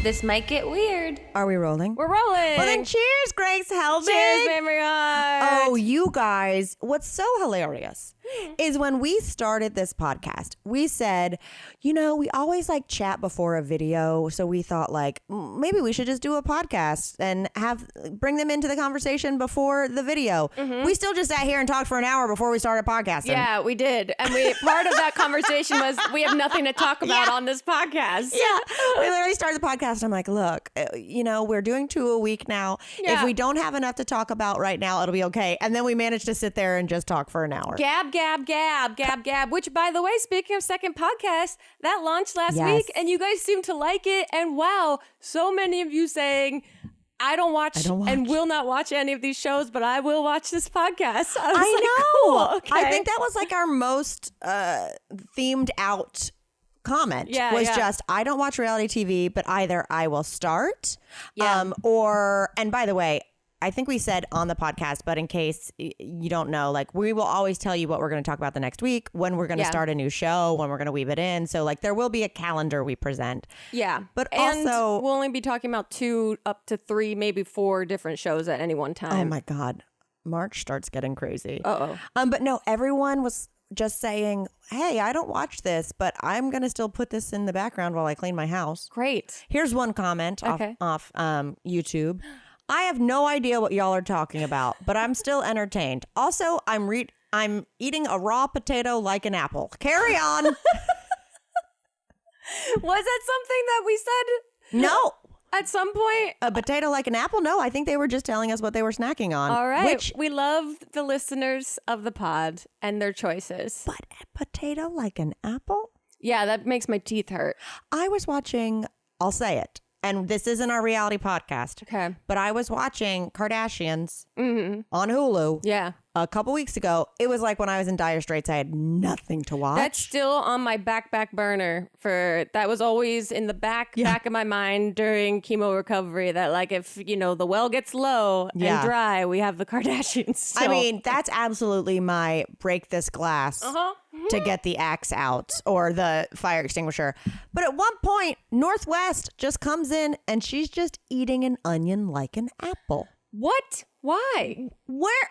This might get weird. Are we rolling? We're rolling. Well, then cheers, Grace Helbig. Cheers, Mamrie Hart. Oh, you guys, what's so hilarious is when we started this podcast, we said, you know, we always like chat before a video. So we thought like, maybe we should just do a podcast and bring them into the conversation before the video. Mm-hmm. We still just sat here and talked for an hour before we started podcasting. Yeah, we did. And part of that conversation was we have nothing to talk about on this podcast. Yeah. We literally started the podcast. I'm like, look, you know, we're doing 2 a week now. Yeah. If we don't have enough to talk about right now, it'll be okay. And then we managed to sit there and just talk for an hour. Gab, which, by the way, speaking of second podcast, that launched last week and you guys seem to like it. And wow, so many of you saying, I don't watch and will not watch any of these shows, but I will watch this podcast. I know. Cool, okay. I think that was like our most themed out comment just, I don't watch reality TV, but either I will start and by the way, I think we said on the podcast, but in case you don't know, like we will always tell you what we're going to talk about the next week, when we're going to start a new show, when we're going to weave it in. So like there will be a calendar we present. Yeah. But and also we'll only be talking about 2 up to 3, maybe 4 different shows at any one time. Oh my God. March starts getting crazy. Uh-oh. But no, everyone was just saying, hey, I don't watch this, but I'm going to still put this in the background while I clean my house. Great. Here's one comment off YouTube. I have no idea what y'all are talking about, but I'm still entertained. Also, I'm eating a raw potato like an apple. Carry on. Was that something that we said? No. At some point? A potato like an apple? No, I think they were just telling us what they were snacking on. All right. We love the listeners of the pod and their choices. But a potato like an apple? Yeah, that makes my teeth hurt. I was watching, I'll say it, and this isn't our reality podcast. Okay. But I was watching Kardashians on Hulu a couple weeks ago. It was like when I was in dire straits, I had nothing to watch. That's still on my back burner that was always in the back of my mind during chemo recovery, that like if, you know, the well gets low and dry, we have the Kardashians still. I mean, that's absolutely my break this glass to get the axe out or the fire extinguisher. But at one point, Northwest just comes in and she's just eating an onion like an apple. What? Why? What?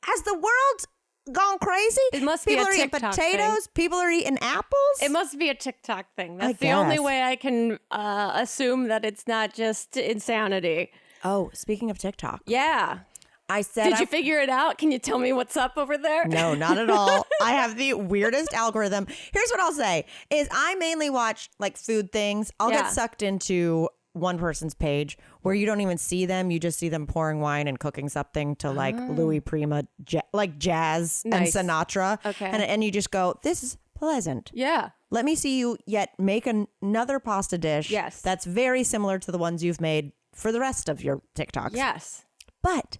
Has the world gone crazy? It must People be a are eating TikTok potatoes. thing. People are eating apples. It must be a TikTok thing. That's the only way I can assume that it's not just insanity. Oh, speaking of TikTok. Yeah. I said, did you figure it out? Can you tell me what's up over there? No, not at all. I have the weirdest algorithm. Here's what I'll say is I mainly watch like food things. I'll get sucked into one person's page where you don't even see them. You just see them pouring wine and cooking something to like Louis Prima, like jazz and Sinatra. Okay. And you just go, this is pleasant. Yeah. Let me see you yet make another pasta dish. Yes. That's very similar to the ones you've made for the rest of your TikToks. Yes. But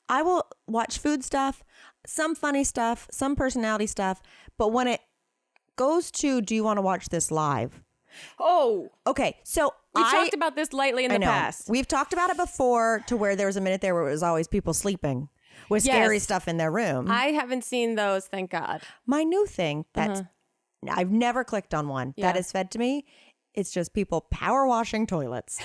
I will watch food stuff, some funny stuff, some personality stuff. But when it goes to, do you want to watch this live? Oh. Okay. So we talked about this lightly in the past. We've talked about it before to where there was a minute there where it was always people sleeping with scary stuff in their room. I haven't seen those, thank God. My new thing that I've never clicked on one that is fed to me. It's just people power washing toilets.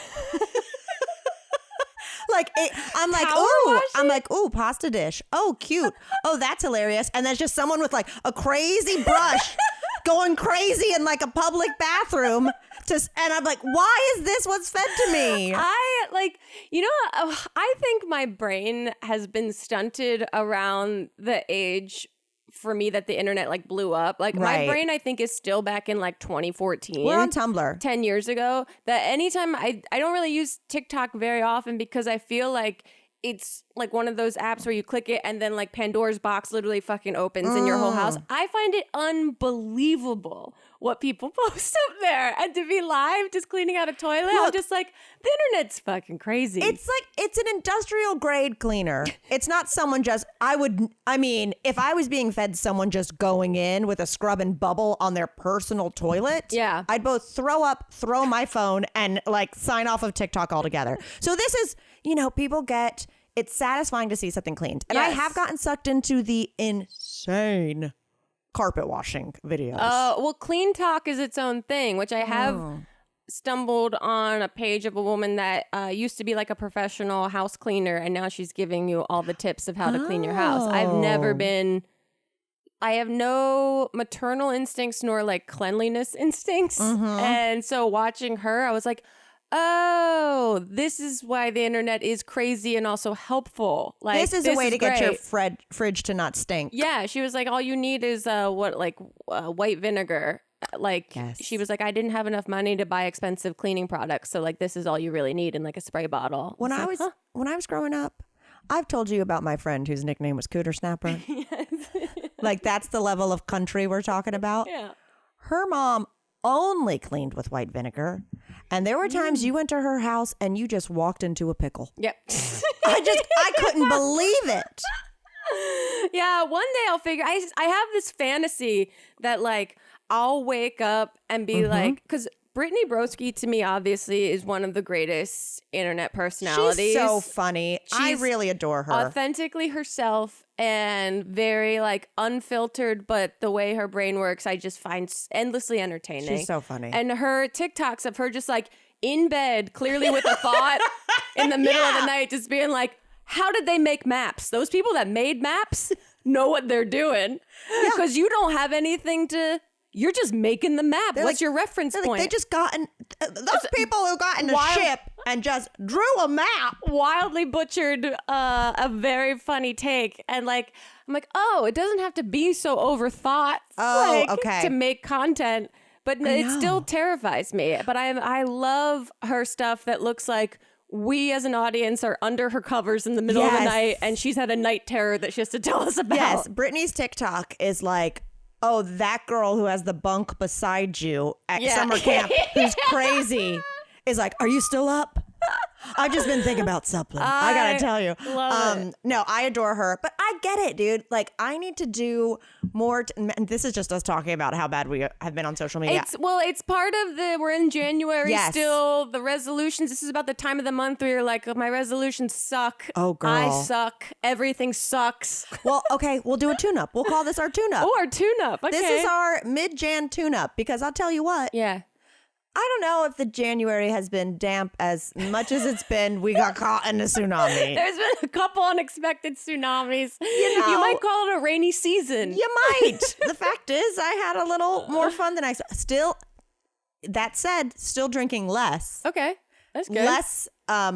I'm like, ooh, pasta dish. Oh, cute. Oh, that's hilarious. And there's just someone with like a crazy brush going crazy in like a public bathroom. And I'm like, why is this what's fed to me? I think my brain has been stunted around the age for me that the internet like blew up. Like my brain, I think, is still back in like 2014. We're on Tumblr. 10 years ago. That anytime I don't really use TikTok very often because I feel like it's like one of those apps where you click it and then like Pandora's box literally fucking opens in your whole house. I find it unbelievable what people post up there. And to be live just cleaning out a toilet, I'm just like, the internet's fucking crazy. It's like, it's an industrial grade cleaner. It's not someone if I was being fed someone just going in with a scrub and bubble on their personal toilet, I'd both throw up, throw my phone, and like sign off of TikTok altogether. So this is, it's satisfying to see something cleaned. And I have gotten sucked into the insane carpet washing videos. Well, Clean Talk is its own thing, which I have stumbled on a page of a woman that used to be like a professional house cleaner, and now she's giving you all the tips of how to clean your house. I have no maternal instincts nor like cleanliness instincts. And so watching her, I was like, oh, this is why the internet is crazy and also helpful. Like, this is a way to get your fridge to not stink. Yeah, she was like, all you need is white vinegar. Like, she was like, I didn't have enough money to buy expensive cleaning products, so like this is all you really need in like a spray bottle. When I was growing up, I've told you about my friend whose nickname was Cooter Snapper. Yes. Like, that's the level of country we're talking about. Yeah. Her mom only cleaned with white vinegar, and there were times you went to her house and you just walked into a pickle. Yep. I couldn't believe it. Yeah, one day I'll figure. I have this fantasy that like I'll wake up and be like, because Brittany Broski to me obviously is one of the greatest internet personalities. She's so funny. I really adore her. Authentically herself and very like unfiltered, but the way her brain works, I just find endlessly entertaining. She's so funny. And her TikToks of her just like in bed, clearly with a thought in the middle of the night, just being like, how did they make maps? Those people that made maps know what they're doing because you don't have anything to... You're just making the map. What's your reference point? Like, they just those people who got in a ship and just drew a map. Wildly butchered a very funny take. And like, I'm like, oh, it doesn't have to be so overthought to make content. But it still terrifies me. But I love her stuff that looks like we as an audience are under her covers in the middle of the night and she's had a night terror that she has to tell us about. Yes, Brittany's TikTok is like, oh, that girl who has the bunk beside you at summer camp who's crazy is like, are you still up? I've just been thinking about something. I gotta tell you. No, I adore her, but I get it, dude. Like, I need to do more. And this is just us talking about how bad we have been on social media. It's part of we're in January still. The resolutions. This is about the time of the month where you're like, my resolutions suck. Oh, girl. I suck. Everything sucks. Well, okay, we'll do a tune-up. We'll call this our tune-up. Oh, our tune-up. Okay. This is our mid-Jan tune-up because I'll tell you what. Yeah. I don't know if the January has been damp as much as it's been. We got caught in a tsunami. There's been a couple unexpected tsunamis. You might call it a rainy season. You might. The fact is, I had a little more fun than I still. That said, still drinking less. Okay, that's good. Less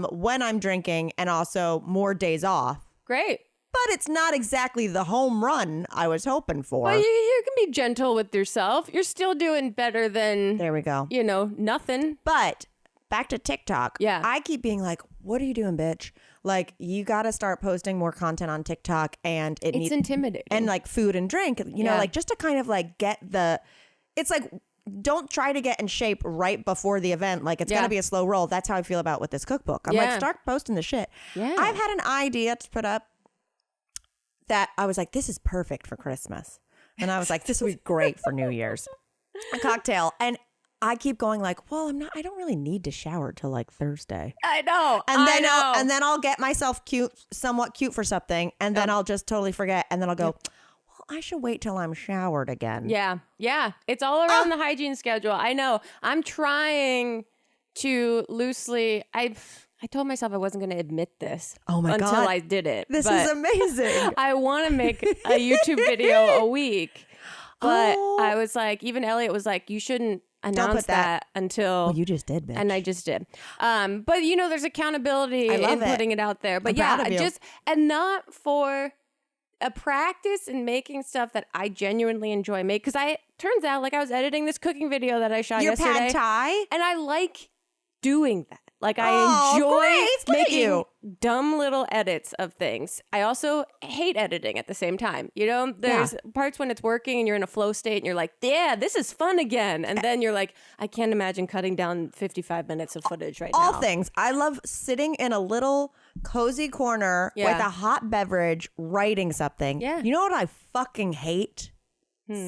when I'm drinking, and also more days off. Great. But it's not exactly the home run I was hoping for. Well, you can be gentle with yourself. You're still doing better than... There we go. Nothing. But back to TikTok. Yeah. I keep being like, what are you doing, bitch? Like, you got to start posting more content on TikTok and it's intimidating. And like food and drink, like just to kind of like get it's like, don't try to get in shape right before the event. Like, it's going to be a slow roll. That's how I feel about with this cookbook. I'm like, start posting the shit. Yeah. I've had an idea to put up that I was like, this is perfect for Christmas. And I was like, this would be great for New Year's. A cocktail. And I keep going like, well, I don't really need to shower till like Thursday. I know. And then I'll get myself somewhat cute for something. And then I'll just totally forget. And then I'll go, well, I should wait till I'm showered again. Yeah. Yeah. It's all around the hygiene schedule. I know. I'm trying to loosely, I told myself I wasn't going to admit this until I did it. This is amazing. I want to make a YouTube video a week. But I was like, even Elliot was like, you shouldn't announce that until... Well, you just did, bitch. And I just did. But, there's accountability in putting it out there. But and not for a practice in making stuff that I genuinely enjoy make. Because turns out, like, I was editing this cooking video that I shot yesterday. Your pad thai? And I like doing that. Like, I enjoy making dumb little edits of things. I also hate editing at the same time. There's parts when it's working and you're in a flow state and you're like, yeah, this is fun again. And then you're like, I can't imagine cutting down 55 minutes of footage right now. All things. I love sitting in a little cozy corner with a hot beverage, writing something. Yeah. You know what I fucking hate?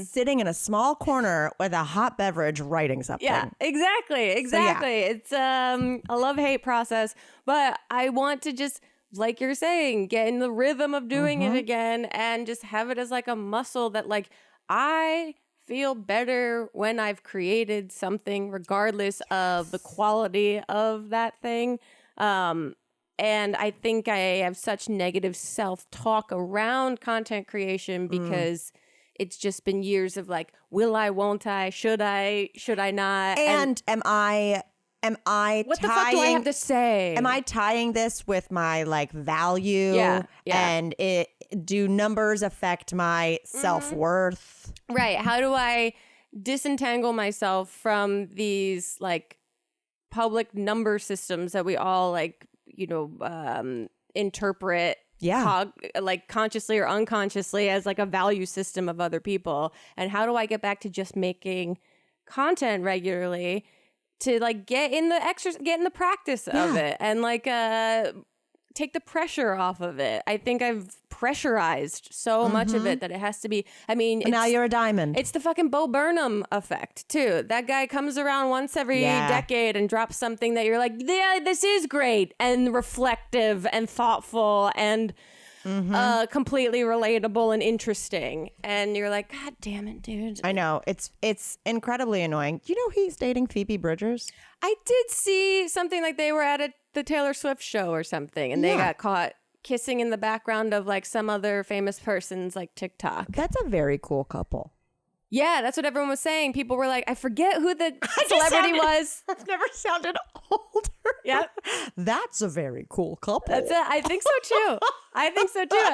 Sitting in a small corner with a hot beverage writing something. Yeah, exactly. So, it's a love-hate process, but I want to just, like you're saying, get in the rhythm of doing it again and just have it as like a muscle that like I feel better when I've created something, regardless of the quality of that thing. And I think I have such negative self-talk around content creation because it's just been years of like, will I, won't I, should I not? And am I what the fuck do I have to say? Am I tying this with my like value? Yeah. And do numbers affect my self-worth? Right. How do I disentangle myself from these like public number systems that we all like, interpret like consciously or unconsciously as like a value system of other people? And how do I get back to just making content regularly to like get in the practice of it and like take the pressure off of it? I think I've pressurized so much of it that it has to be, Now you're a diamond. It's the fucking Bo Burnham effect too. That guy comes around once every decade and drops something that you're like, yeah, this is great and reflective and thoughtful and completely relatable and interesting. And you're like, God damn it, dude. I know. It's incredibly annoying. You know he's dating Phoebe Bridgers? I did see something like they were at the Taylor Swift show or something, and they got caught kissing in the background of like some other famous person's like TikTok. That's a very cool couple. Yeah, that's what everyone was saying. People were like, I forget who the celebrity was. I've never sounded older. Yeah. That's a very cool couple. That's it. I think so too.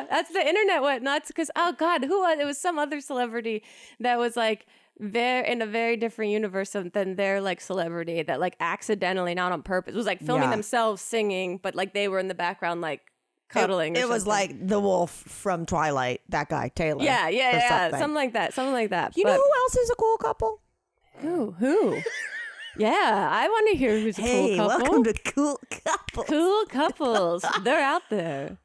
That's the internet went nuts because, oh God, who was it? Was some other celebrity that was like in a very different universe than their like celebrity that like accidentally, not on purpose, was like filming themselves singing, but like they were in the background like cuddling. It was like the wolf from Twilight, that guy, Taylor. Yeah. Something like that. You know who else is a cool couple? Who? Yeah, I want to hear who's a cool couple. Welcome to Cool Couples. Cool couples. They're out there.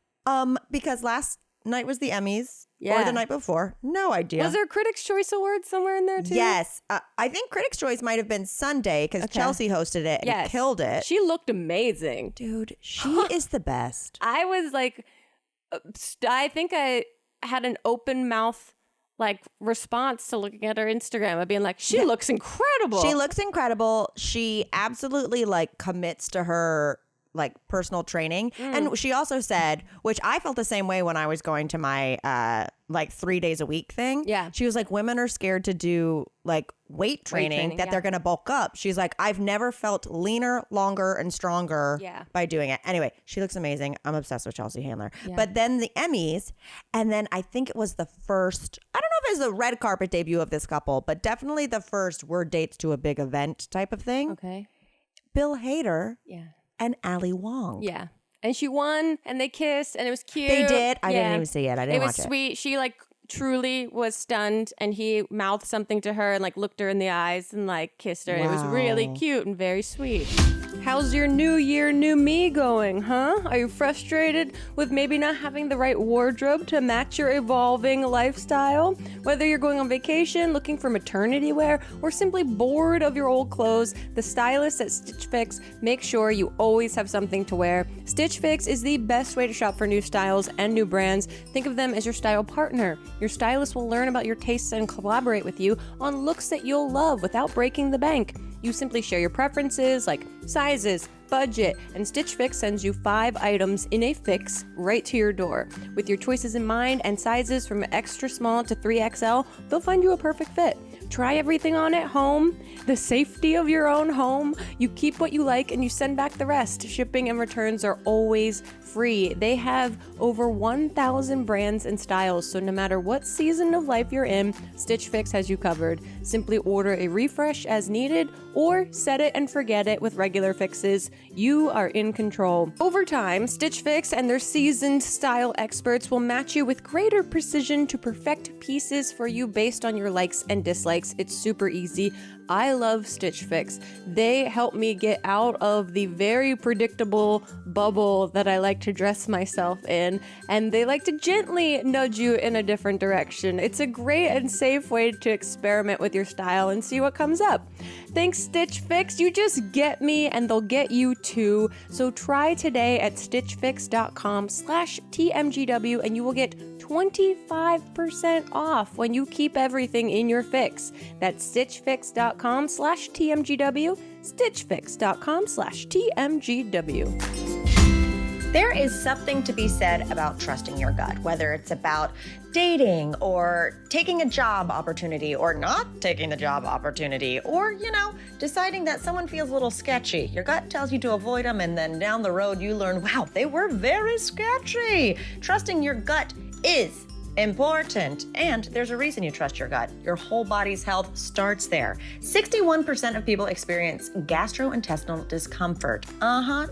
Because last night was the Emmys. Or the night before. No idea. Was there a Critics' Choice Award somewhere in there too? Yes. I think Critics' Choice might have been Sunday because Chelsea hosted it and killed it. She looked amazing. Dude, she is the best. I was like, I think I had an open mouth like response to looking at her Instagram of being like, she looks incredible. She looks incredible. She absolutely like commits to her like personal training. And she also said, which I felt the same way when I was going to my like 3 days a week thing. Yeah. She was like, women are scared to do like weight training that they're going to bulk up. She's like, I've never felt leaner, longer, and stronger by doing it. Anyway, she looks amazing. I'm obsessed with Chelsea Handler. Yeah. But then the Emmys, and then I think it was the first, I don't know if it was the red carpet debut of this couple, but definitely the first we're dates to a big event type of thing. Okay. Bill Hader. Yeah. And Ali Wong. Yeah. And she won and they kissed and it was cute. They did? I didn't even see it. I didn't watch it. It was sweet. She like truly was stunned and he mouthed something to her and like looked her in the eyes and like kissed her. Wow. It was really cute and very sweet. How's your new year, new me going, huh? Are you frustrated with maybe not having the right wardrobe to match your evolving lifestyle? Whether you're going on vacation, looking for maternity wear, or simply bored of your old clothes, the stylists at Stitch Fix make sure you always have something to wear. Stitch Fix is the best way to shop for new styles and new brands. Think of them as your style partner. Your stylist will learn about your tastes and collaborate with you on looks that you'll love without breaking the bank. You simply share your preferences like sizes, budget, and Stitch Fix sends you 5 items in a fix right to your door. With your choices in mind and sizes from extra small to 3XL, they'll find you a perfect fit. Try everything on at home, the safety of your own home. You keep what you like and you send back the rest. Shipping and returns are always free. They have over 1,000 brands and styles, so no matter what season of life you're in, Stitch Fix has you covered. Simply order a refresh as needed or set it and forget it with regular fixes. You are in control. Over time, Stitch Fix and their seasoned style experts will match you with greater precision to perfect pieces for you based on your likes and dislikes. It's super easy. I love Stitch Fix. They help me get out of the very predictable bubble that I like to dress myself in, and they like to gently nudge you in a different direction. It's a great and safe way to experiment with your style and see what comes up. Thanks, Stitch Fix. You just get me and they'll get you too. So try today at stitchfix.com/TMGW and you will get 25% off when you keep everything in your fix. That's stitchfix.com/TMGW, stitchfix.com/TMGW. There is something to be said about trusting your gut, whether it's about dating or taking a job opportunity or not taking the job opportunity or, deciding that someone feels a little sketchy. Your gut tells you to avoid them, and then down the road you learn, wow, they were very sketchy. Trusting your gut is important, and there's a reason you trust your gut. Your whole body's health starts there. 61% of people experience gastrointestinal discomfort.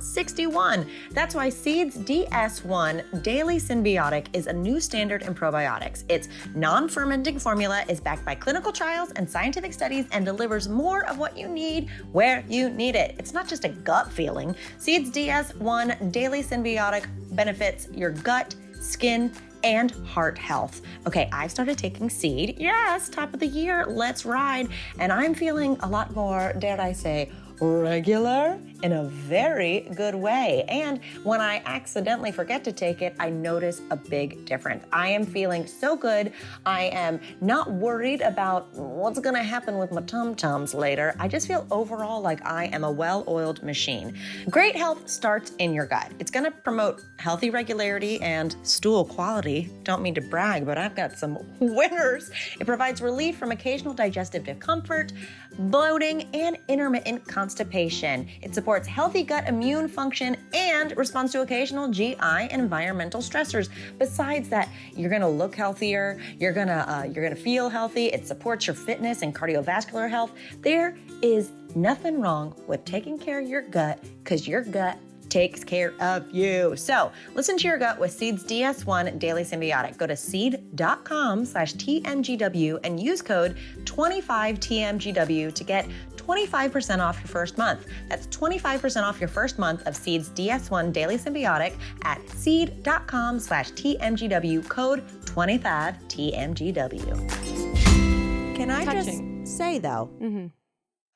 61. That's why Seed's DS1 Daily Symbiotic is a new standard in probiotics. Its non-fermenting formula is backed by clinical trials and scientific studies and delivers more of what you need where you need it. It's not just a gut feeling. Seed's DS1 Daily Symbiotic benefits your gut, skin, and heart health. Okay, I've started taking Seed. Yes, top of the year, let's ride. And I'm feeling a lot more, dare I say, regular in a very good way. And when I accidentally forget to take it, I notice a big difference. I am feeling so good. I am not worried about what's gonna happen with my tum-tums later. I just feel overall like I am a well-oiled machine. Great health starts in your gut. It's gonna promote healthy regularity and stool quality. Don't mean to brag, but I've got some winners. It provides relief from occasional digestive discomfort, bloating, and intermittent constipation. It supports healthy gut immune function and responds to occasional GI and environmental stressors. Besides that, you're gonna look healthier. You're gonna feel healthy. It supports your fitness and cardiovascular health. There is nothing wrong with taking care of your gut, because your gut takes care of you. So listen to your gut with Seed's DS1 Daily Symbiotic. Go to seed.com/TMGW and use code 25TMGW to get 25% off your first month. That's 25% off your first month of Seed's DS1 Daily Symbiotic at seed.com/TMGW, code 25TMGW. Can I just say though,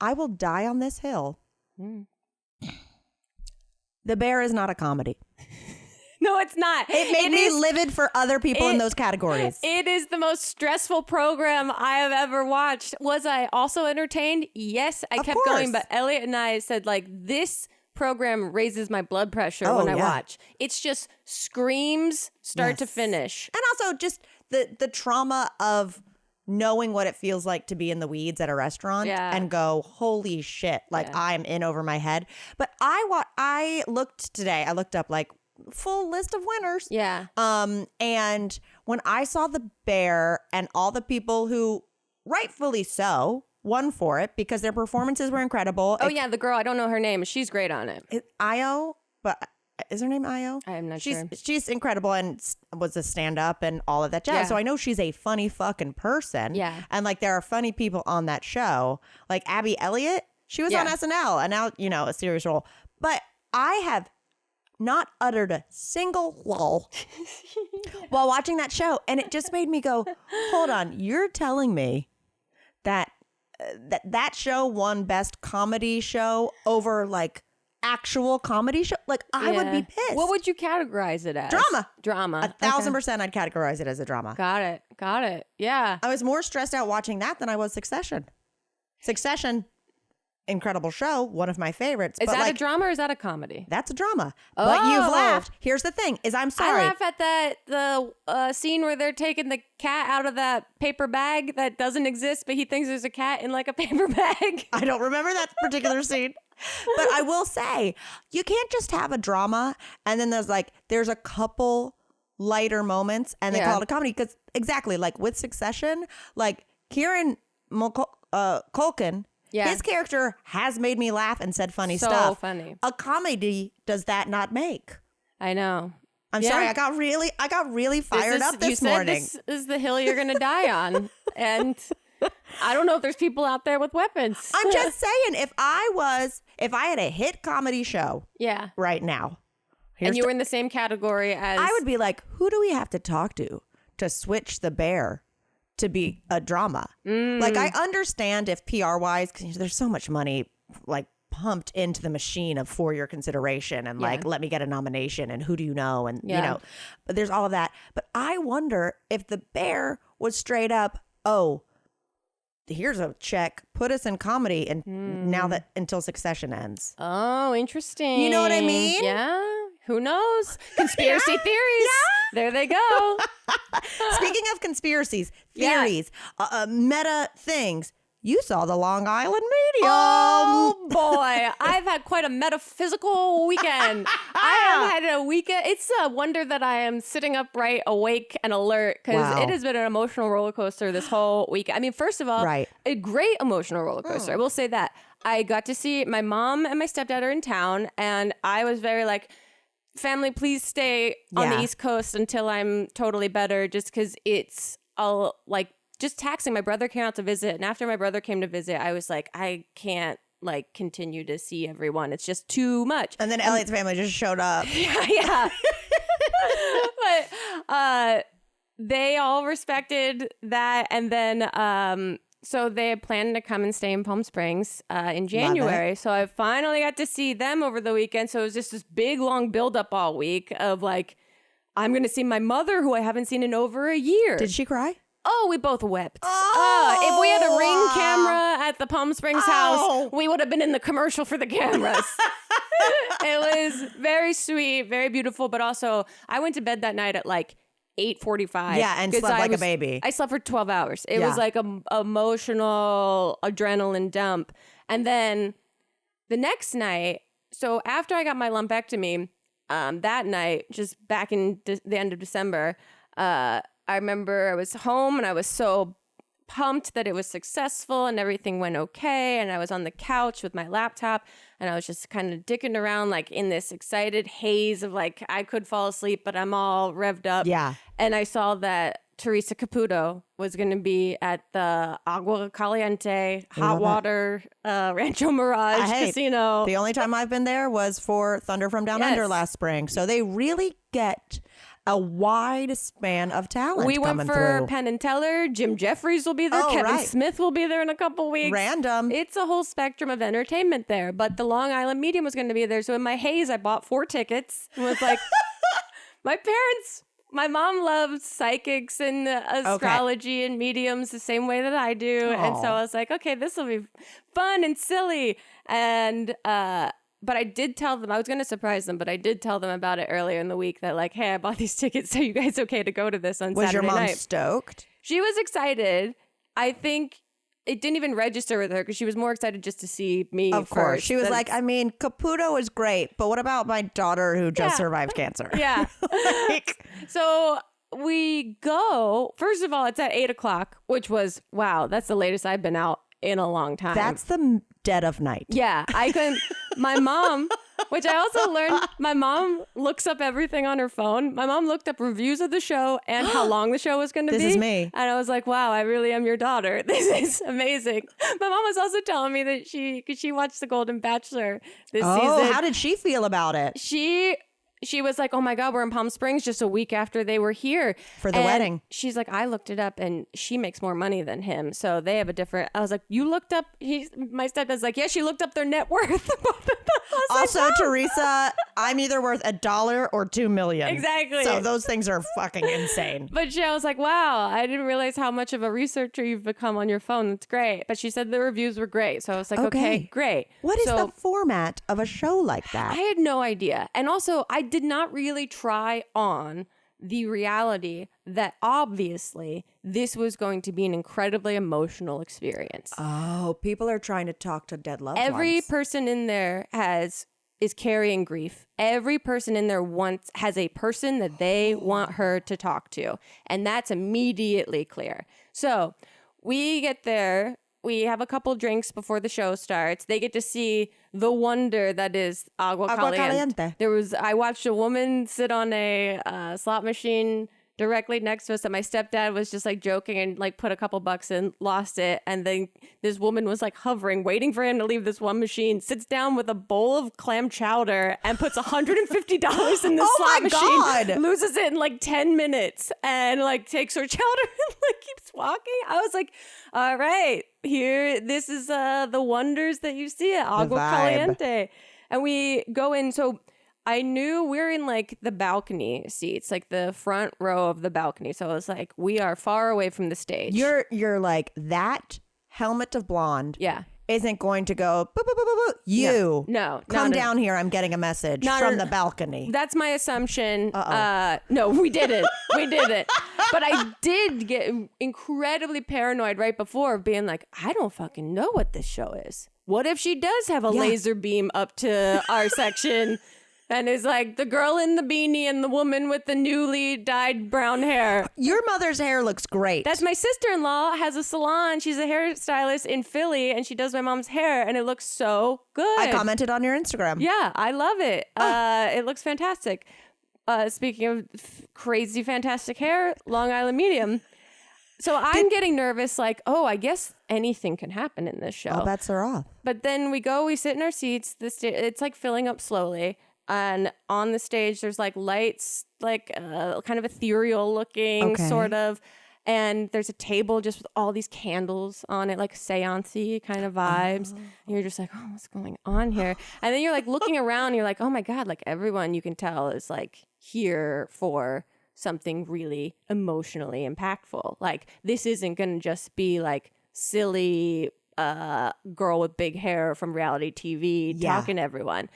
I will die on this hill. The Bear is not a comedy. No, it's not. It made me livid for other people in those categories. It is the most stressful program I have ever watched. Was I also entertained? Yes, I kept going. But Elliot and I said, this program raises my blood pressure when I watch. It's just screams start to finish. And also just the trauma of knowing what it feels like to be in the weeds at a restaurant and go, holy shit, I'm in over my head. But I looked up full list of winners. Yeah. And when I saw the Bear and all the people who rightfully so won for it because their performances were incredible. Oh, yeah, the girl, I don't know her name. She's great on it. Io, but is her name Io? I'm not sure. She's incredible and was a stand-up and all of that jazz. Yeah. So I know she's a funny fucking person. Yeah. And there are funny people on that show. Like Abby Elliott, she was on SNL and now, a serious role. But I have not uttered a single lull while watching that show. And it just made me go, hold on, you're telling me that that show won best comedy show over actual comedy show? I would be pissed. What would you categorize it as? Drama. 1,000% I'd categorize it as a drama. Got it. Yeah. I was more stressed out watching that than I was Succession. Incredible show, one of my favorites. Is that a drama or is that a comedy? That's a drama. Oh. But you've laughed. Here's the thing, I'm sorry. I laugh at the scene where they're taking the cat out of that paper bag that doesn't exist, but he thinks there's a cat in a paper bag. I don't remember that particular scene. But I will say, you can't just have a drama and then there's a couple lighter moments and they call it a comedy. Because exactly, with Succession, Kieran Culkin, his character has made me laugh and said funny stuff. So funny. A comedy does that not make. I know. I'm sorry. I got really fired up this morning. This is the hill you're going to die on. And I don't know if there's people out there with weapons. I'm just saying, if I had a hit comedy show right now. And you were in the same category as... I would be like, who do we have to talk to switch the Bear to be a drama. Like, I understand if PR wise, because there's so much money like pumped into the machine of for your consideration and like, let me get a nomination and who do you know? And, you know, but there's all of that. But I wonder if the Bear was straight up, oh, here's a check, put us in comedy. And now that until Succession ends. Oh, interesting. You know what I mean? Yeah. Who knows? Conspiracy theories. Yeah. There they go. Speaking of conspiracies, theories, meta things, you saw the Long Island Medium. Oh, boy. I've had quite a metaphysical weekend. I have had a weekend. It's a wonder that I am sitting upright, awake, and alert because it has been an emotional roller coaster this whole week. I mean, first of all, a great emotional roller coaster. I will say that. I got to see my mom and my stepdad are in town, and I was very like, family, please stay on the East Coast until I'm totally better, just because it's all like just taxing. My brother came out to visit, and after my brother came to visit, I was like, I can't like continue to see everyone. It's just too much. And then Elliot's family just showed up. Yeah. But they all respected that, and then so they had planned to come and stay in Palm Springs in January. So I finally got to see them over the weekend. So it was just this big, long buildup all week of like, I'm going to see my mother, who I haven't seen in over a year. Did she cry? Oh, we both wept. If we had a Ring camera at the Palm Springs house, we would have been in the commercial for the cameras. It was very sweet, very beautiful. But also, I went to bed that night at like 8:45. Yeah, and slept like a baby. I slept for 12 hours. It was like an emotional adrenaline dump. And then the next night, so after I got my lumpectomy, that night, just back in the end of December, I remember I was home and I was so pumped that it was successful and everything went okay. And I was on the couch with my laptop and I was just kind of dicking around like in this excited haze of like, I could fall asleep, but I'm all revved up. Yeah. And I saw that Teresa Caputo was going to be at the Agua Caliente hot water Rancho Mirage Casino. The only time I've been there was for Thunder from Down Under last spring. So they really get a wide span of talent. We went for Penn and Teller. Jim Jeffries will be there. Kevin Smith will be there in a couple weeks. Random. It's a whole spectrum of entertainment there. But the Long Island Medium was going to be there. So in my haze, I bought 4 tickets. It was like, my mom loves psychics and astrology and mediums the same way that I do. Aww. And so I was like, okay, this will be fun and silly. And, but I did tell them, I was going to surprise them, but I did tell them about it earlier in the week that like, hey, I bought these tickets. So you guys okay to go to this on Saturday night? Was your mom stoked? She was excited. I think it didn't even register with her because she was more excited just to see me. Of course. She was like, I mean, Caputo is great, but what about my daughter who just survived cancer? Yeah. So we go. First of all, it's at 8:00, which was, wow, that's the latest I've been out in a long time. That's the dead of night. Yeah. I couldn't. My mom, which I also learned, my mom looks up everything on her phone. My mom looked up reviews of the show and how long the show was going to be. This is me. And I was like, wow, I really am your daughter. This is amazing. My mom was also telling me that because she watched The Golden Bachelor this season. How did she feel about it? She was like, oh my God, we're in Palm Springs just a week after they were here. For the wedding. She's like, I looked it up and she makes more money than him. So they have a different, I was like, you looked up, my stepdad's like, yeah, she looked up their net worth. Also, like, Teresa, I'm either worth $1 or $2 million. Exactly. So those things are fucking insane. But I was like, wow, I didn't realize how much of a researcher you've become on your phone. That's great. But she said the reviews were great. So I was like, okay great. What is the format of a show like that? I had no idea. And also, I did not really try on the reality that obviously this was going to be an incredibly emotional experience. Oh, people are trying to talk to dead loved Every ones. person in there is carrying grief. Every person in there has a person that they want her to talk to. And that's immediately clear. So we get there. We have a couple drinks before the show starts. They get to see the wonder that is Agua Caliente. I watched a woman sit on a slot machine directly next to us that my stepdad was just like joking and like put a couple bucks in, lost it. And then this woman was like hovering, waiting for him to leave this one machine, sits down with a bowl of clam chowder and puts $150 in the slot machine, loses it in like 10 minutes and like takes her chowder and like keeps walking. I was like, all right, here, this is the wonders that you see at Agua Caliente. And we go in. So I knew we're in like the balcony seats, like the front row of the balcony. So I was like, we are far away from the stage. You're like, that helmet of blonde. Yeah. Isn't going to go, boo, boo, boo, boo, boo. You. No. Come down here. I'm getting a message from the balcony. That's my assumption. No, we didn't. We didn't. But I did get incredibly paranoid right before, being like, I don't fucking know what this show is. What if she does have a laser beam up to our section and is like the girl in the beanie and the woman with the newly dyed brown hair? Your mother's hair looks great. That's my sister-in-law, has a salon. She's a hairstylist in Philly and she does my mom's hair and it looks so good. I commented on your Instagram. Yeah, I love it. It looks fantastic. Speaking of crazy fantastic hair, Long Island Medium. So I'm getting nervous, like, oh, I guess anything can happen in this show. All bets are off. But then we sit in our seats. It's like filling up slowly. And on the stage, there's like lights, like kind of ethereal looking, sort of. And there's a table just with all these candles on it, like seance-y kind of vibes. And you're just like, oh, what's going on here? And then you're like looking around, and you're like, oh my God, like everyone you can tell is like here for something really emotionally impactful. Like this isn't going to just be like silly girl with big hair from reality TV talking to everyone.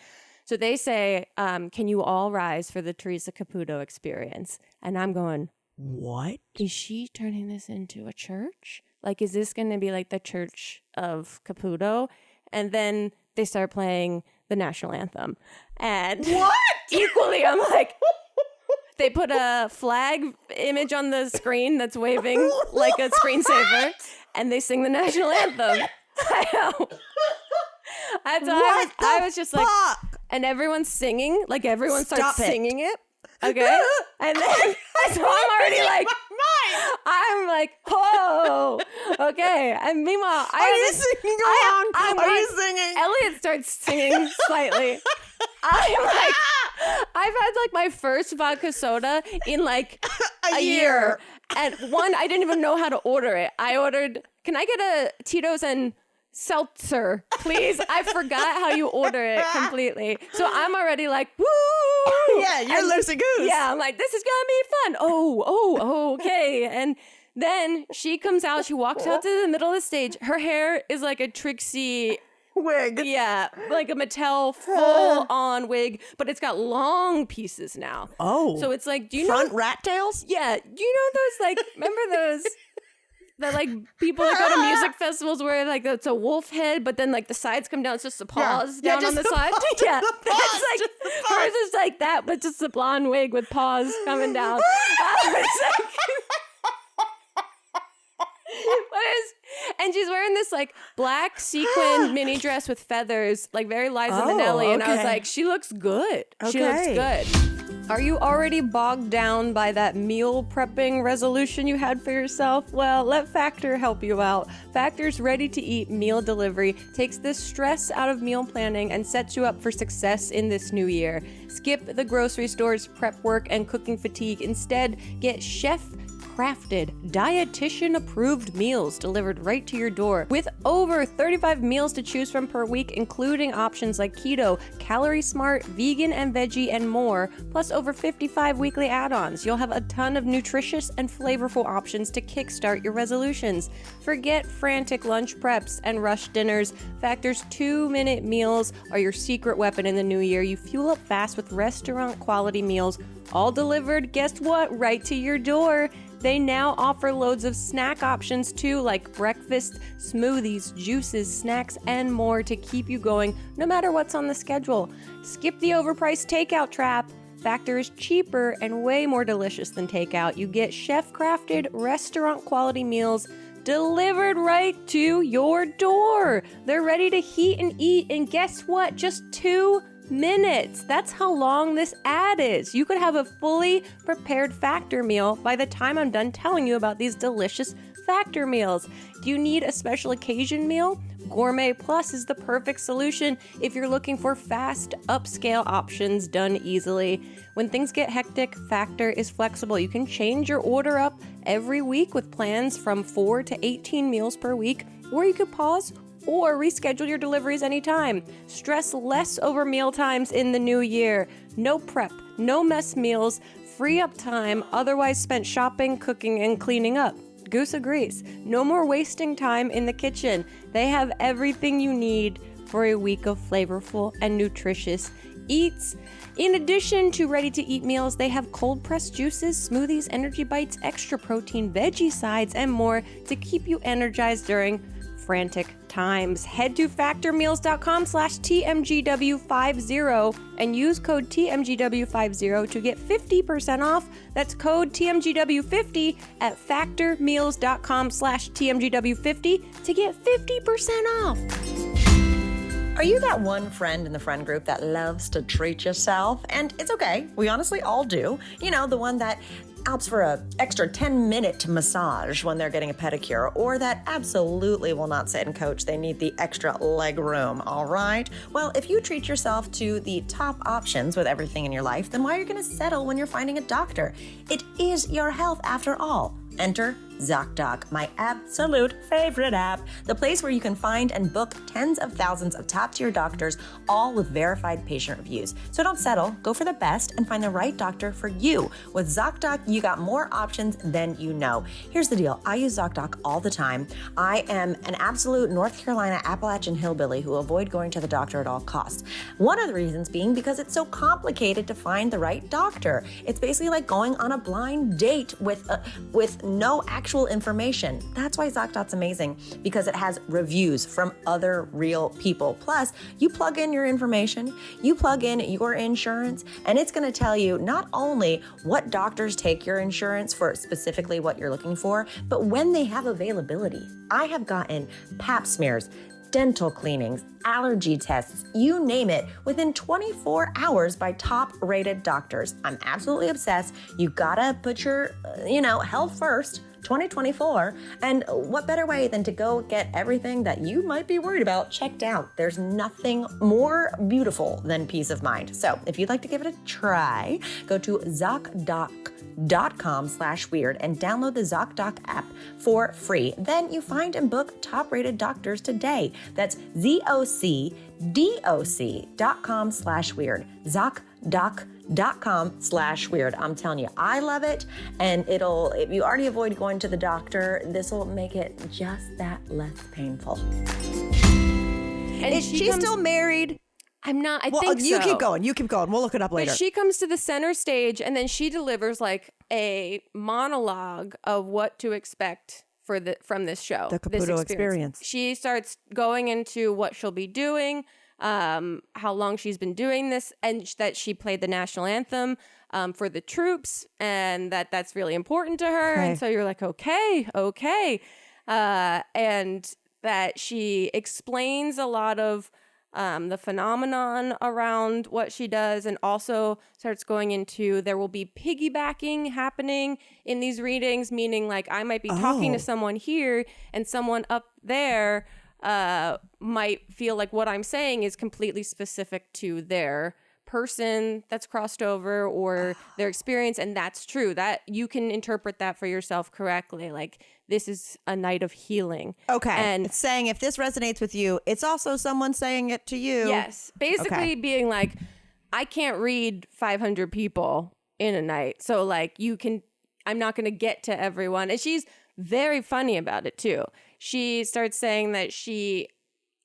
So they say, can you all rise for the Teresa Caputo experience? And I'm going, what? Is she turning this into a church? Like, is this going to be like the Church of Caputo? And then they start playing the national anthem. And what? Equally, I'm like, they put a flag image on the screen that's waving like a screensaver, and they sing the national anthem. I know. I was just like, and everyone's singing, like everyone starts singing it. Okay. And then so I'm already like, I'm like, oh, okay. And meanwhile, are you singing along? Are you singing? Elliot starts singing slightly. I'm like, I've had like my first vodka soda in like a year. And one, I didn't even know how to order it. I ordered, can I get a Tito's and seltzer, please? I forgot how you order it completely. So I'm already like, woo! Yeah, you're loosey-goose. Yeah, I'm like, this is gonna be fun. Oh, okay. And then she comes out, she walks out to the middle of the stage. Her hair is like a Trixie wig. Yeah, like a Mattel full-on wig, but it's got long pieces now. Oh. So it's like, do you front know rat tails? Yeah. Do you know those, like, remember those that like people that go to music festivals where like it's a wolf head, but then like the sides come down, it's just the paws down on the side. Yeah, that's like hers is like that, but just a blonde wig with paws coming down. And she's wearing this like black sequin mini dress with feathers, like very Liza Minnelli. And I was like, she looks good. She looks good. Are you already bogged down by that meal prepping resolution you had for yourself? Well, let Factor help you out. Factor's ready-to-eat meal delivery takes the stress out of meal planning and sets you up for success in this new year. Skip the grocery store's prep work and cooking fatigue. Instead, get chef-crafted, dietitian-approved meals delivered right to your door. With over 35 meals to choose from per week, including options like keto, calorie smart, vegan and veggie, and more, plus over 55 weekly add-ons, you'll have a ton of nutritious and flavorful options to kickstart your resolutions. Forget frantic lunch preps and rush dinners. Factor's 2-minute meals are your secret weapon in the new year. You fuel up fast with restaurant-quality meals, all delivered, guess what, right to your door. They now offer loads of snack options too, like breakfast, smoothies, juices, snacks, and more to keep you going no matter what's on the schedule. Skip the overpriced takeout trap. Factor is cheaper and way more delicious than takeout. You get chef-crafted, restaurant-quality meals delivered right to your door. They're ready to heat and eat, and guess what? Just $2 minutes. That's how long this ad is. You could have a fully prepared Factor meal by the time I'm done telling you about these delicious Factor meals. Do you need a special occasion meal? Gourmet Plus is the perfect solution if you're looking for fast, upscale options done easily. When things get hectic, Factor is flexible. You can change your order up every week with plans from 4 to 18 meals per week, or you could pause or reschedule your deliveries anytime. Stress less over meal times in the new year. No prep, no mess meals, free up time otherwise spent shopping, cooking, and cleaning up. Goose agrees. No more wasting time in the kitchen. They have everything you need for a week of flavorful and nutritious eats. In addition to ready-to-eat meals, they have cold-pressed juices, smoothies, energy bites, extra protein, veggie sides, and more to keep you energized during frantic times. Head to factormeals.com/TMGW50 and use code TMGW50 to get 50% off. That's code TMGW50 at factormeals.com/TMGW50 to get 50% off. Are you that one friend in the friend group that loves to treat yourself? And it's okay. We honestly all do. You know, the one that opts for an extra 10-minute massage when they're getting a pedicure, or that absolutely will not sit and coach. They need the extra leg room, all right? Well, if you treat yourself to the top options with everything in your life, then why are you going to settle when you're finding a doctor? It is your health after all. Enter ZocDoc, my absolute favorite app, the place where you can find and book tens of thousands of top-tier doctors, all with verified patient reviews. So don't settle, go for the best and find the right doctor for you. With ZocDoc, you got more options than you know. Here's the deal, I use ZocDoc all the time. I am an absolute North Carolina Appalachian hillbilly who avoid going to the doctor at all costs. One of the reasons being because it's so complicated to find the right doctor. It's basically like going on a blind date with no actual information. That's why ZocDoc's amazing, because it has reviews from other real people. Plus, you plug in your information, you plug in your insurance, and it's going to tell you not only what doctors take your insurance for specifically what you're looking for, but when they have availability. I have gotten pap smears, dental cleanings, allergy tests, you name it, within 24 hours by top-rated doctors. I'm absolutely obsessed. You gotta put your, health first. 2024, and what better way than to go get everything that you might be worried about checked out. There's nothing more beautiful than peace of mind. So if you'd like to give it a try, go to ZocDoc.com/weird and download the ZocDoc app for free. Then you find and book top-rated doctors today. That's ZocDoc.com/weird. ZocDoc.com/weird. I'm telling you, I love it. And if you already avoid going to the doctor, this will make it just that less painful. And is she still married? I'm not. I think so. You keep going. You keep going. We'll look it up later. But she comes to the center stage and then she delivers like a monologue of what to expect from this show. The Caputo experience. She starts going into what she'll be doing, how long she's been doing this, and that she played the national anthem for the troops, and that's really important to her. Okay. And so you're like, okay. And that she explains a lot of the phenomenon around what she does, and also starts going into there will be piggybacking happening in these readings, meaning like I might be talking to someone here and someone up there might feel like what I'm saying is completely specific to their person that's crossed over or their experience, and that's true. That you can interpret that for yourself correctly. Like, this is a night of healing. Okay. And it's saying if this resonates with you, it's also someone saying it to you. Yes. Basically being like, I can't read 500 people in a night. So like I'm not going to get to everyone. And she's very funny about it too. She starts saying that she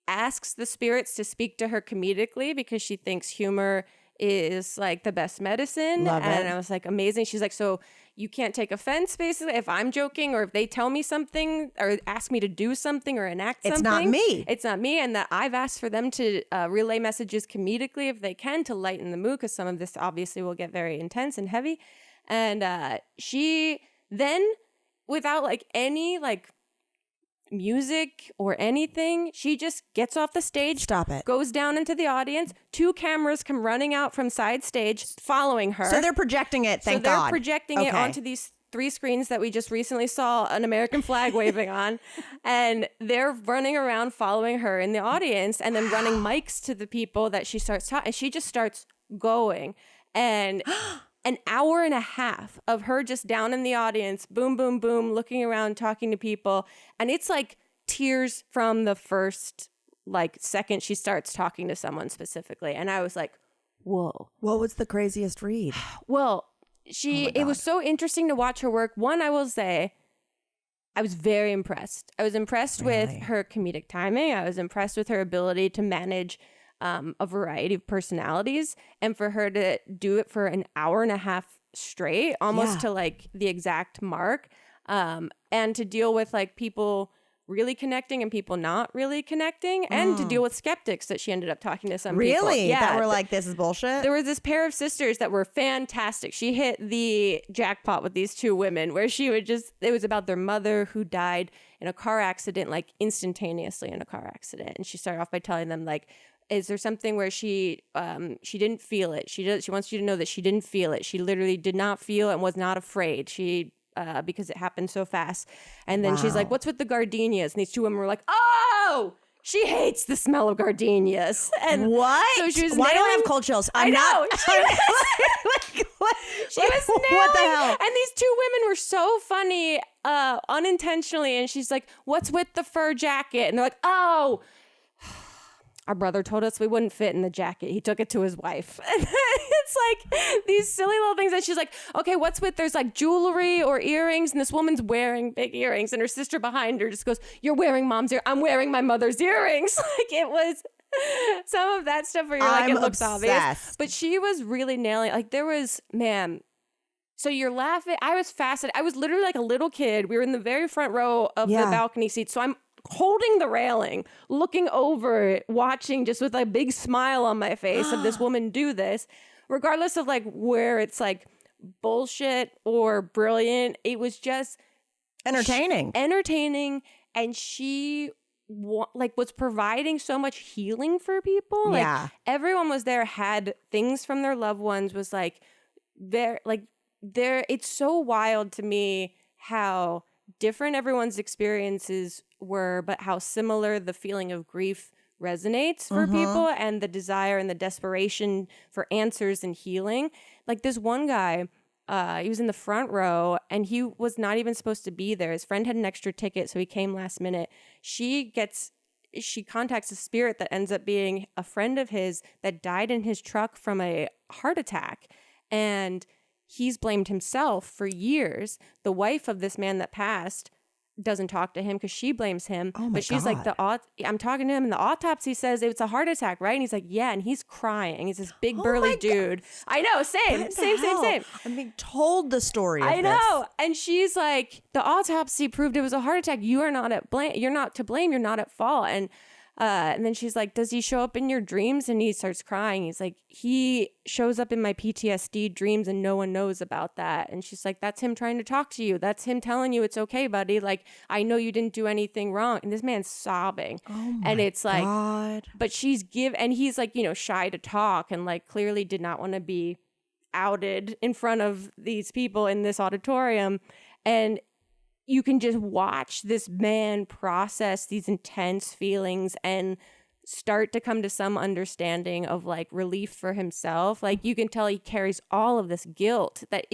asks the spirits to speak to her comedically because she thinks humor is like the best medicine. Love and it. I was like, amazing. She's like, so you can't take offense basically if I'm joking or if they tell me something or ask me to do something or enact something. It's not me. It's not me. And that I've asked for them to relay messages comedically if they can to lighten the mood, because some of this obviously will get very intense and heavy. And she then, without like any like music or anything. She just gets off the stage. Stop it. Goes down into the audience. 2 cameras come running out from side stage following her. So they're projecting it, thank God. So they're projecting it onto these 3 screens that we just recently saw an American flag waving on. And they're running around following her in the audience and then running mics to the people that she starts talking. And she just starts going. And an hour and a half of her just down in the audience, boom, boom, boom, looking around, talking to people. And it's like tears from the first like second she starts talking to someone specifically. And I was like, whoa. What was the craziest read? Well, it was so interesting to watch her work. One, I will say, I was very impressed. I was impressed with her comedic timing. I was impressed with her ability to manage a variety of personalities, and for her to do it for an hour and a half straight, almost to like the exact mark, and to deal with like people really connecting and people not really connecting, and to deal with skeptics that she ended up talking to some people. Really? Yeah. That were like, this is bullshit? There was this pair of sisters that were fantastic. She hit the jackpot with these 2 women where she would just, it was about their mother who died in a car accident, like instantaneously in a car accident. And she started off by telling them like, is there something where she didn't feel it? She wants you to know that she didn't feel it. She literally did not feel and was not afraid. Because it happened so fast. And then she's like, what's with the gardenias? And these 2 women were like, oh, she hates the smell of gardenias. And what? So she was Why do I have cold chills? I know. She was nailing. What the hell? And these 2 women were so funny, unintentionally. And she's like, what's with the fur jacket? And they're like, oh, our brother told us we wouldn't fit in the jacket. He took it to his wife. And it's like these silly little things that she's like, okay, what's with, there's like jewelry or earrings. And this woman's wearing big earrings. And her sister behind her just goes, you're wearing mom's earrings. I'm wearing my mother's earrings. Like it was some of that stuff where you're like, it looks obvious. But she was really nailing, like there was, man. So you're laughing. I was fascinated. I was literally like a little kid. We were in the very front row of the balcony seat. So I'm holding the railing, looking over it, watching just with a big smile on my face of this woman do this, regardless of like where it's like bullshit or brilliant. It was just entertaining. And she was providing so much healing for people. Like everyone was there, had things from their loved ones, was like it's so wild to me how different everyone's experiences were, but how similar the feeling of grief resonates for people, and the desire and the desperation for answers and healing. Like this one guy, he was in the front row and he was not even supposed to be there. His friend had an extra ticket, so he came last minute. She contacts a spirit that ends up being a friend of his that died in his truck from a heart attack. And he's blamed himself for years. The wife of this man that passed doesn't talk to him because she blames him. Oh my but she's God. like, I'm talking to him, and the autopsy says it's a heart attack, right? And he's like, yeah, and he's crying. He's this big burly dude. I know, same. I'm being told the story of I know. And she's like, the autopsy proved it was a heart attack. You are not at blame. You're not to blame. You're not at fault. And then she's like, does he show up in your dreams? And he starts crying. He's like, he shows up in my PTSD dreams and no one knows about that. And she's like, that's him trying to talk to you. That's him telling you it's okay, buddy. Like, I know you didn't do anything wrong. And this man's sobbing. Oh my and it's like, God. but and he's like, shy to talk and like clearly did not want to be outed in front of these people in this auditorium. And you can just watch this man process these intense feelings and start to come to some understanding of like relief for himself. Like you can tell he carries all of this guilt that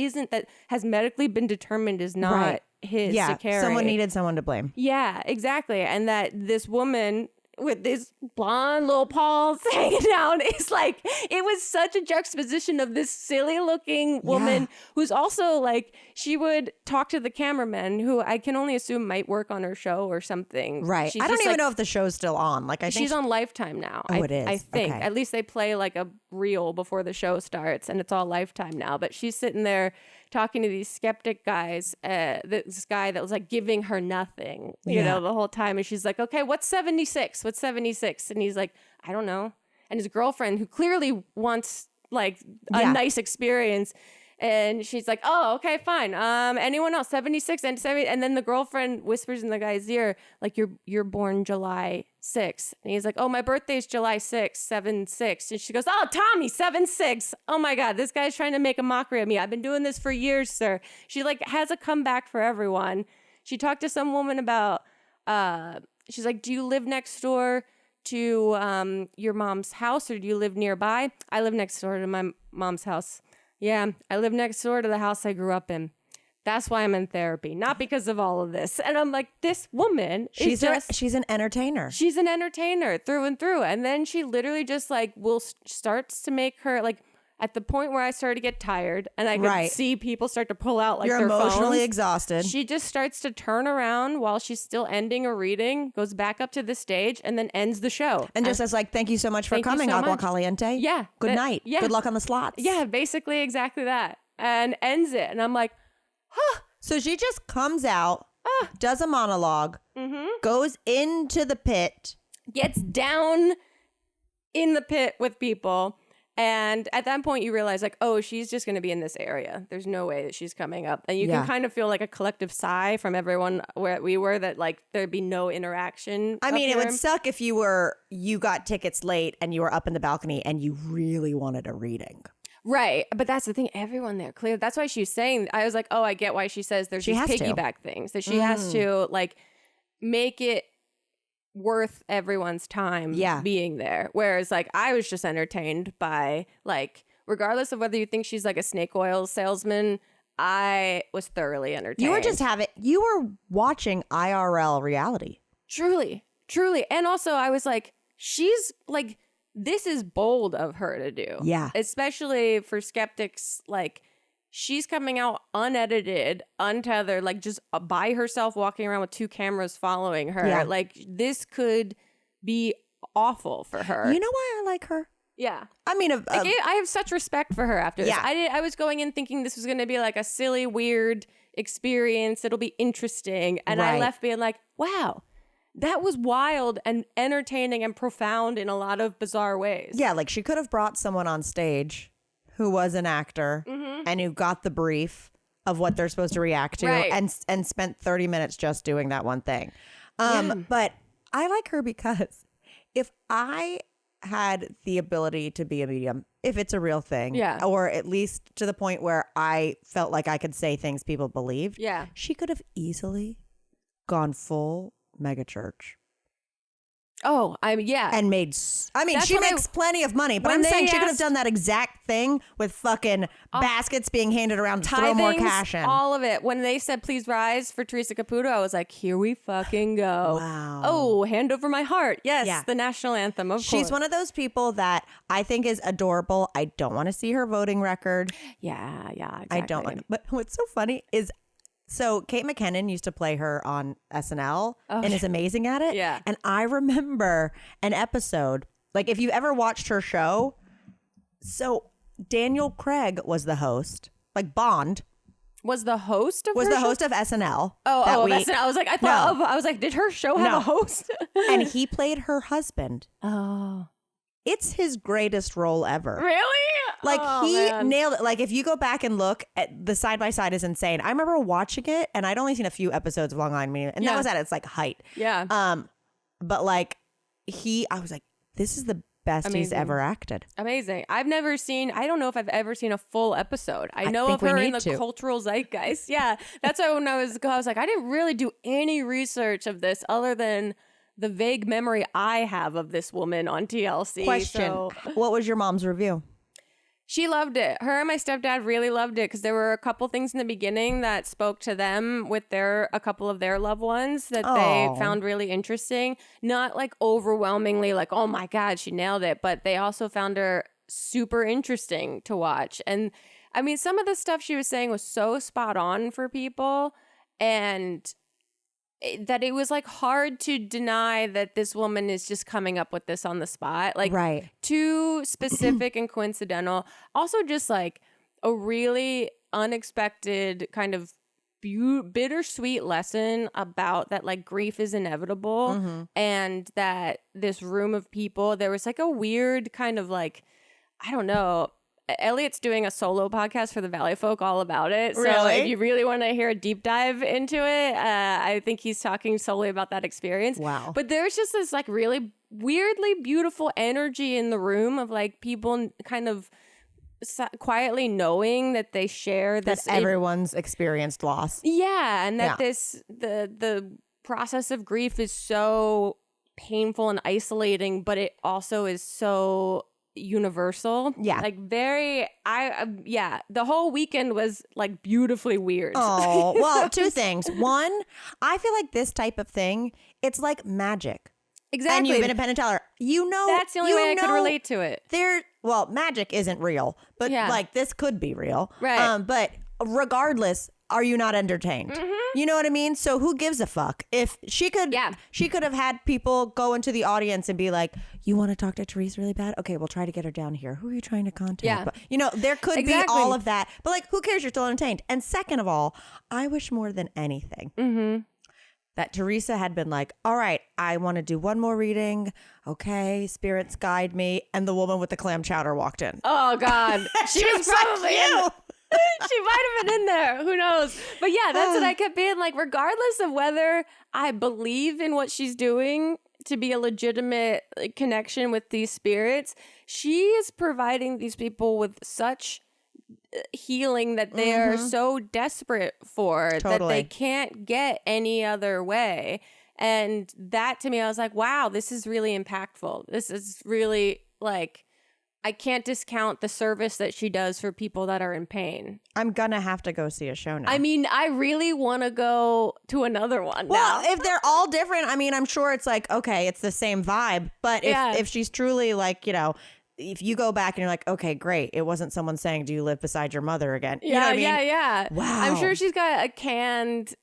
has medically been determined is not his to carry. Someone needed someone to blame. Yeah, exactly. And that this woman with these blonde little paws hanging down is like, it was such a juxtaposition of this silly looking woman who's also like, she would talk to the cameraman who I can only assume might work on her show or something. Right. I don't even know if the show's still on. Like I think she's on Lifetime now. Oh, it is. I think. Okay. At least they play like a reel before the show starts and it's all Lifetime now. But she's sitting there talking to these skeptic guys, this guy that was like giving her nothing, you know, the whole time. And she's like, okay, what's 76? What's 76? And he's like, I don't know. And his girlfriend, who clearly wants like a nice experience, And she's like, oh, okay, fine. Anyone else? 76 and 70. And then the girlfriend whispers in the guy's ear, like, you're born July 6th. And he's like, oh, my birthday's July 6th, 7/6. And she goes, oh, Tommy, 7/6. Oh my God, this guy's trying to make a mockery of me. I've been doing this for years, sir. She like has a comeback for everyone. She talked to some woman about, she's like, do you live next door to your mom's house, or do you live nearby? I live next door to my mom's house. Yeah, I live next door to the house I grew up in. That's why I'm in therapy, not because of all of this. And I'm like, this woman she's an entertainer. She's an entertainer through and through. And then she literally just like starts to make her like, at the point where I started to get tired and I could see people start to pull out like You're their emotionally phones, exhausted. she just starts to turn around while she's still ending a reading, goes back up to the stage, and then ends the show. And just says like, thank you so much for coming, so Agua much. Caliente. Yeah. Good night. Yeah. Good luck on the slots. Yeah, basically exactly that. And ends it. And I'm like, huh. So she just comes out, does a monologue, goes into the pit. Gets down in the pit with people. And at that point, you realize, like, oh, she's just going to be in this area. There's no way that she's coming up. And you can kind of feel like a collective sigh from everyone where we were that, like, there'd be no interaction. I mean, it would suck if you got tickets late and you were up in the balcony and you really wanted a reading. Right. But that's the thing. Everyone there, clear. That's why she's saying, I was like, oh, I get why she says there's these piggyback things. That she has to, like, make it worth everyone's time being there. Whereas like I was just entertained by, like, regardless of whether you think she's like a snake oil salesman, I was thoroughly entertained. You were watching IRL reality. Truly. And also I was like, she's like, this is bold of her to do. Yeah. Especially for skeptics, like, she's coming out unedited, untethered, like just by herself, walking around with 2 cameras following her. Yeah. Like, this could be awful for her. You know why I like her? Yeah. I mean, I have such respect for her after this. Yeah. I was going in thinking this was going to be like a silly, weird experience. It'll be interesting. And I left being like, wow, that was wild and entertaining and profound in a lot of bizarre ways. Yeah, like she could have brought someone on stage who was an actor and who got the brief of what they're supposed to react to and spent 30 minutes just doing that one thing. But I like her because if I had the ability to be a medium, if it's a real thing, or at least to the point where I felt like I could say things people believed, she could have easily gone full mega church. Oh, and she makes plenty of money, but I'm saying she could have done that exact thing with fucking baskets being handed around to throw more cash in. All of it. When they said, please rise for Teresa Caputo, I was like, here we fucking go. Wow. Oh, hand over my heart. Yes, the national anthem, of course. She's one of those people that I think is adorable. I don't want to see her voting record. Yeah, exactly. I don't want to. But what's so funny is, so Kate McKinnon used to play her on SNL and is amazing at it. Yeah. And I remember an episode, like if you've ever watched her show, so Daniel Craig was the host, like Bond. Was the host of host of SNL. SNL. I was like, I was like, did her show have a host? And he played her husband. Oh. It's his greatest role ever. Really? Like he nailed it. Like if you go back and look at the side by side is insane. I remember watching it and I'd only seen a few episodes of Long Island Medium, and that was at its like height. Yeah. But like I was like, this is the best he's ever acted. Amazing. I don't know if I've ever seen a full episode. I know of her in the cultural zeitgeist. Yeah. That's why when I was like, I didn't really do any research of this other than the vague memory I have of this woman on TLC. Question. What was your mom's review? She loved it. Her and my stepdad really loved it because there were a couple things in the beginning that spoke to them with a couple of their loved ones that they found really interesting. Not like overwhelmingly like, oh my God, she nailed it. But they also found her super interesting to watch. And I mean, some of the stuff she was saying was so spot on for people, and that it was like hard to deny that this woman is just coming up with this on the spot. Like too specific and coincidental. Also just like a really unexpected kind of bittersweet lesson about that like grief is inevitable and that this room of people, there was like a weird kind of like, I don't know, Elliot's doing a solo podcast for the Valley Folk all about it. So Really? if you really want to hear a deep dive into it, I think he's talking solely about that experience. Wow. But there's just this like really weirdly beautiful energy in the room of like people kind of quietly knowing that they share this. That everyone's experienced loss. Yeah. And that the process of grief is so painful and isolating, but it also is so universal. Yeah. Like the whole weekend was like beautifully weird. Oh, well, two things. One, I feel like this type of thing, it's like magic. Exactly. And you've been a Penn and Teller. You know, that's the only way I could relate to it. Well, magic isn't real, but like this could be real. Right. But regardless, are you not entertained? Mm-hmm. You know what I mean? So who gives a fuck? If she could have had people go into the audience and be like, you want to talk to Therese really bad? Okay, we'll try to get her down here. Who are you trying to contact? Yeah. But, you know, there could be all of that. But like, who cares? You're still entertained. And second of all, I wish more than anything that Teresa had been like, all right, I want to do one more reading. Okay, spirits guide me. And the woman with the clam chowder walked in. Oh, God. She was probably in. She might have been in there. Who knows? But yeah, that's what I kept being like, regardless of whether I believe in what she's doing to be a legitimate connection with these spirits, she is providing these people with such healing that they are so desperate for that they can't get any other way. And that to me, I was like, wow, this is really impactful. This is really like, I can't discount the service that she does for people that are in pain. I'm going to have to go see a show now. I mean, I really want to go to another one now. Well, if they're all different, I mean, I'm sure it's like, okay, it's the same vibe. But if she's truly like, you know, if you go back and you're like, okay, great. It wasn't someone saying, do you live beside your mother again? You know what I mean? Yeah. Wow. I'm sure she's got a canned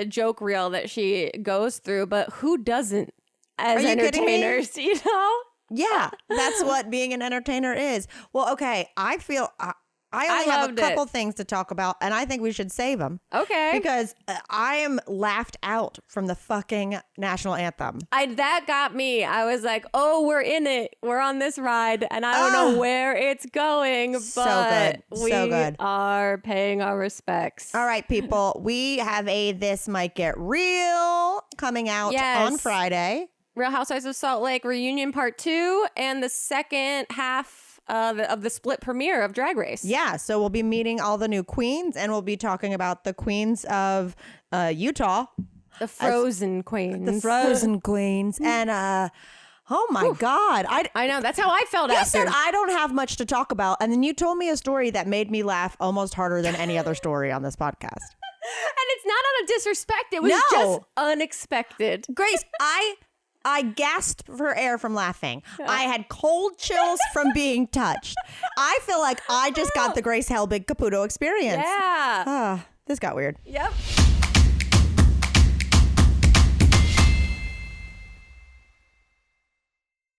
joke reel that she goes through, but who doesn't as entertainers, you know? Yeah, that's what being an entertainer is. Well, okay, I feel I only have a couple things to talk about, and I think we should save them. Okay. Because I am laughed out from the fucking national anthem. That got me. I was like, oh, we're in it. We're on this ride, and I don't know where it's going, but we are paying our respects. All right, people, we have a This Might Get Real coming out on Friday. Real Housewives of Salt Lake reunion part 2 and the second half of the split premiere of Drag Race. Yeah, so we'll be meeting all the new queens, and we'll be talking about the queens of Utah. The frozen queens. The frozen queens. And oh my God. I know, that's how I felt after. You said I don't have much to talk about, and then you told me a story that made me laugh almost harder than any other story on this podcast. And it's not out of disrespect. It was just unexpected. Grace, I gasped for air from laughing. I had cold chills from being touched. I feel like I just got the Grace Helbig Caputo experience. Yeah. This got weird. Yep.